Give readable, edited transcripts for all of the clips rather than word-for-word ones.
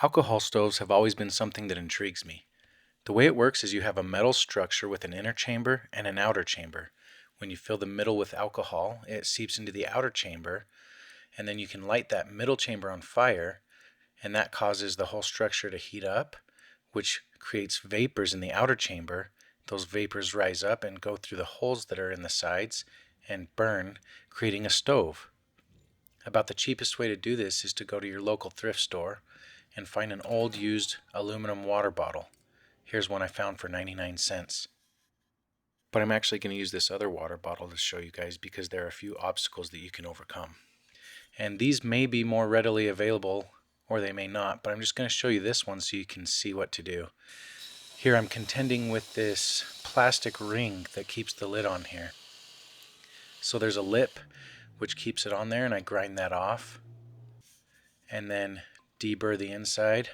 Alcohol stoves have always been something that intrigues me. The way it works is you have a metal structure with an inner chamber and an outer chamber. When you fill the middle with alcohol, it seeps into the outer chamber, and then you can light that middle chamber on fire, and that causes the whole structure to heat up, which creates vapors in the outer chamber. Those vapors rise up and go through the holes that are in the sides and burn, creating a stove. About the cheapest way to do this is to go to your local thrift store and find an old used aluminum water bottle. Here's one I found for 99 cents. But I'm actually going to use this other water bottle to show you guys because there are a few obstacles that you can overcome. And these may be more readily available or they may not, but I'm just going to show you this one so you can see what to do. Here I'm contending with this plastic ring that keeps the lid on here. So there's a lip which keeps it on there, and I grind that off and then deburr the inside.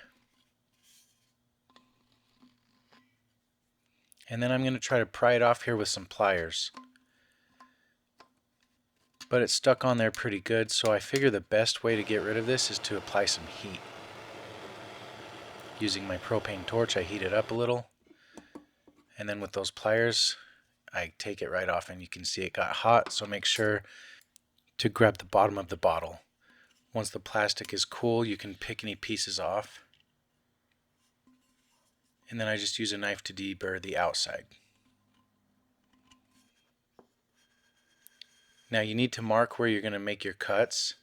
And then I'm going to try to pry it off here with some pliers. But it's stuck on there pretty good, so I figure the best way to get rid of this is to apply some heat. Using my propane torch, I heat it up a little, and then with those pliers, I take it right off, and you can see it got hot, so make sure to grab the bottom of the bottle. Once the plastic is cool, you can pick any pieces off, and then I just use a knife to deburr the outside. Now you need to mark where you're going to make your cuts,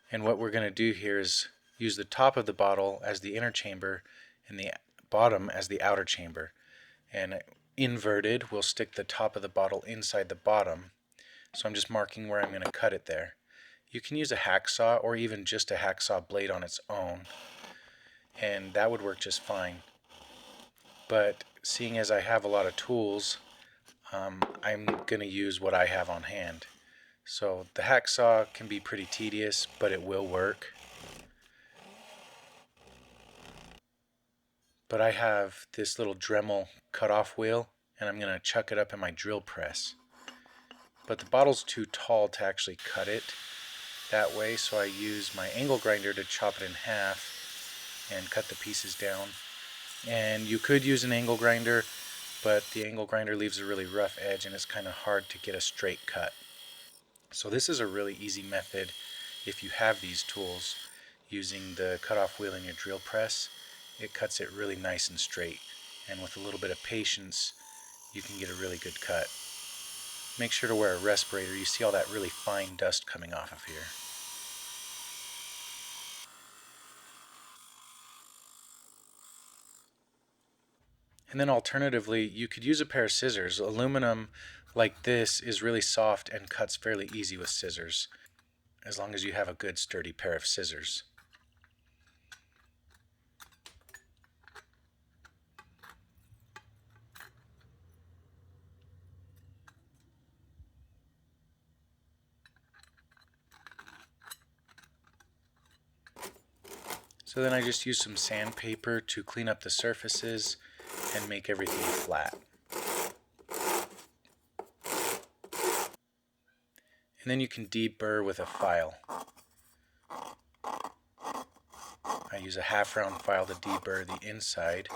and what we're going to do here is use the top of the bottle as the inner chamber and the bottom as the outer chamber. And inverted, we'll stick the top of the bottle inside the bottom. So I'm just marking where I'm going to cut it there. You can use a hacksaw or even just a hacksaw blade on its own, and that would work just fine. But seeing as I have a lot of tools, I'm going to use what I have on hand. So the hacksaw can be pretty tedious, but it will work. But I have this little Dremel cutoff wheel, and I'm going to chuck it up in my drill press. But the bottle's too tall to actually cut it that way, so I use my angle grinder to chop it in half and cut the pieces down. And you could use an angle grinder, but the angle grinder leaves a really rough edge and it's kind of hard to get a straight cut. So this is a really easy method if you have these tools. Using the cutoff wheel in your drill press, it cuts it really nice and straight, and with a little bit of patience you can get a really good cut. Make sure to wear a respirator. You see all that really fine dust coming off of here. And then alternatively, you could use a pair of scissors. Aluminum like this is really soft and cuts fairly easy with scissors, as long as you have a good sturdy pair of scissors. So then I just use some sandpaper to clean up the surfaces and make everything flat. And then you can deburr with a file. I use a half round file to deburr the inside,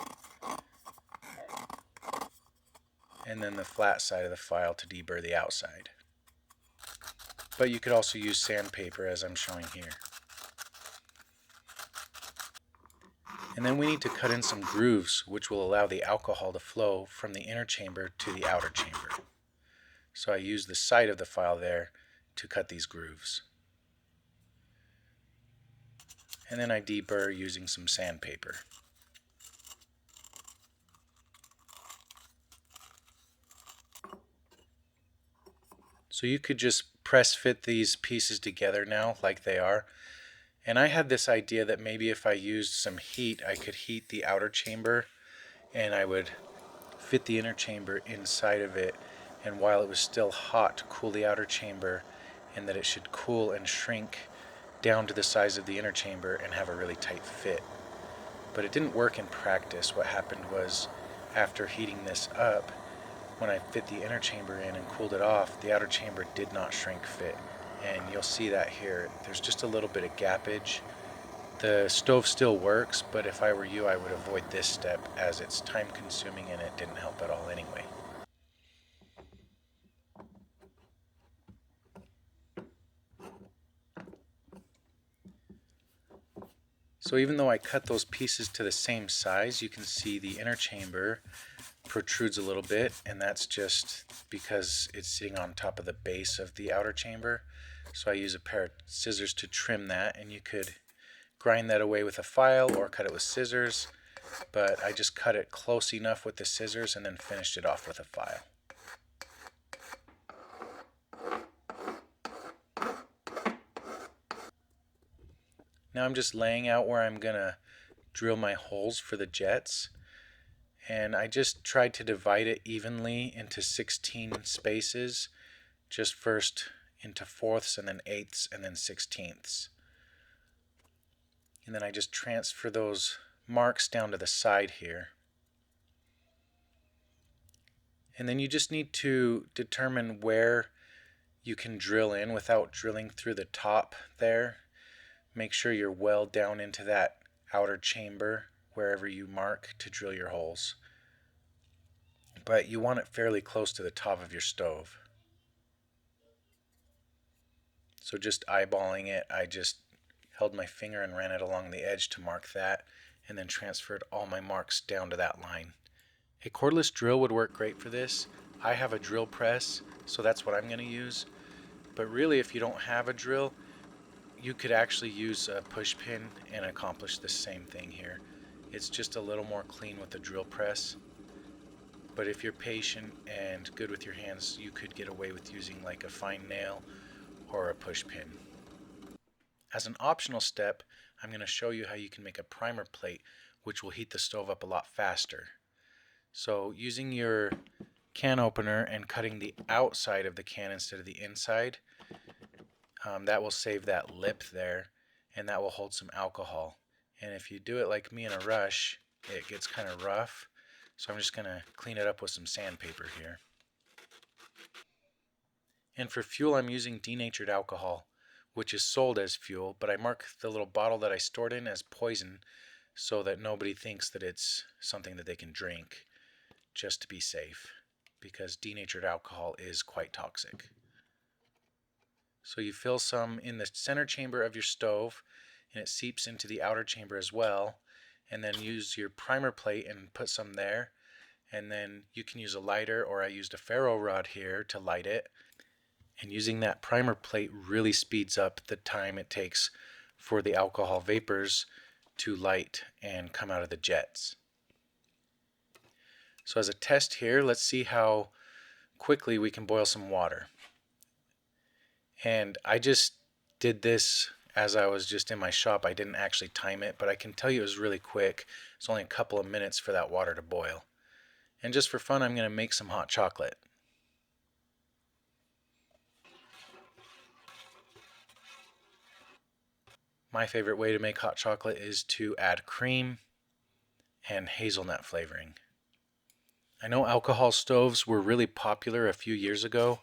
and then the flat side of the file to deburr the outside. But you could also use sandpaper as I'm showing here. And then we need to cut in some grooves which will allow the alcohol to flow from the inner chamber to the outer chamber. So I use the side of the file there to cut these grooves. And then I deburr using some sandpaper. So you could just press fit these pieces together now like they are. And I had this idea that maybe if I used some heat, I could heat the outer chamber and I would fit the inner chamber inside of it, and while it was still hot, cool the outer chamber, and that it should cool and shrink down to the size of the inner chamber and have a really tight fit. But it didn't work in practice. What happened was, after heating this up, when I fit the inner chamber in and cooled it off, the outer chamber did not shrink fit. And you'll see that here. There's just a little bit of gappage The stove still works, but if I were you, I would avoid this step as it's time consuming and it didn't help at all anyway. So even though I cut those pieces to the same size, you can see the inner chamber protrudes a little bit, and that's just because it's sitting on top of the base of the outer chamber. So I use a pair of scissors to trim that, and you could grind that away with a file or cut it with scissors, but I just cut it close enough with the scissors and then finished it off with a file. Now I'm just laying out where I'm gonna drill my holes for the jets, and I just tried to divide it evenly into 16 spaces, just first into fourths and then eighths and then sixteenths. And then I just transfer those marks down to the side here. And then you just need to determine where you can drill in without drilling through the top there. Make sure you're well down into that outer chamber wherever you mark to drill your holes. But you want it fairly close to the top of your stove. So just eyeballing it, I just held my finger and ran it along the edge to mark that, and then transferred all my marks down to that line. A cordless drill would work great for this. I have a drill press, so that's what I'm going to use. But really, if you don't have a drill, you could actually use a push pin and accomplish the same thing here. It's just a little more clean with the drill press. But if you're patient and good with your hands, you could get away with using like a fine nail or a push pin. As an optional step, I'm going to show you how you can make a primer plate which will heat the stove up a lot faster. So using your can opener and cutting the outside of the can instead of the inside, that will save that lip there, and that will hold some alcohol. And if you do it like me in a rush, it gets kind of rough. So I'm just going to clean it up with some sandpaper here. And for fuel, I'm using denatured alcohol, which is sold as fuel, but I mark the little bottle that I stored in as poison so that nobody thinks that it's something that they can drink, just to be safe, because denatured alcohol is quite toxic. So you fill some in the center chamber of your stove, and it seeps into the outer chamber as well, and then use your primer plate and put some there, and then you can use a lighter, or I used a ferro rod here to light it. And using that primer plate really speeds up the time it takes for the alcohol vapors to light and come out of the jets. So as a test here, let's see how quickly we can boil some water. And I just did this as I was just in my shop. I didn't actually time it, but I can tell you it was really quick. It's only a couple of minutes for that water to boil. And just for fun, I'm going to make some hot chocolate. My favorite way to make hot chocolate is to add cream and hazelnut flavoring. I know alcohol stoves were really popular a few years ago,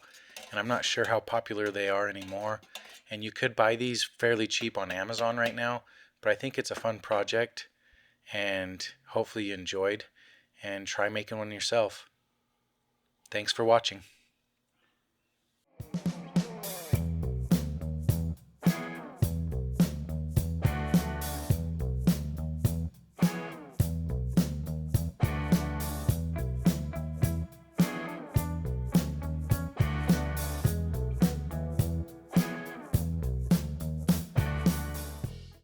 and I'm not sure how popular they are anymore. And you could buy these fairly cheap on Amazon right now, but I think it's a fun project, and hopefully you enjoyed, and try making one yourself. Thanks for watching.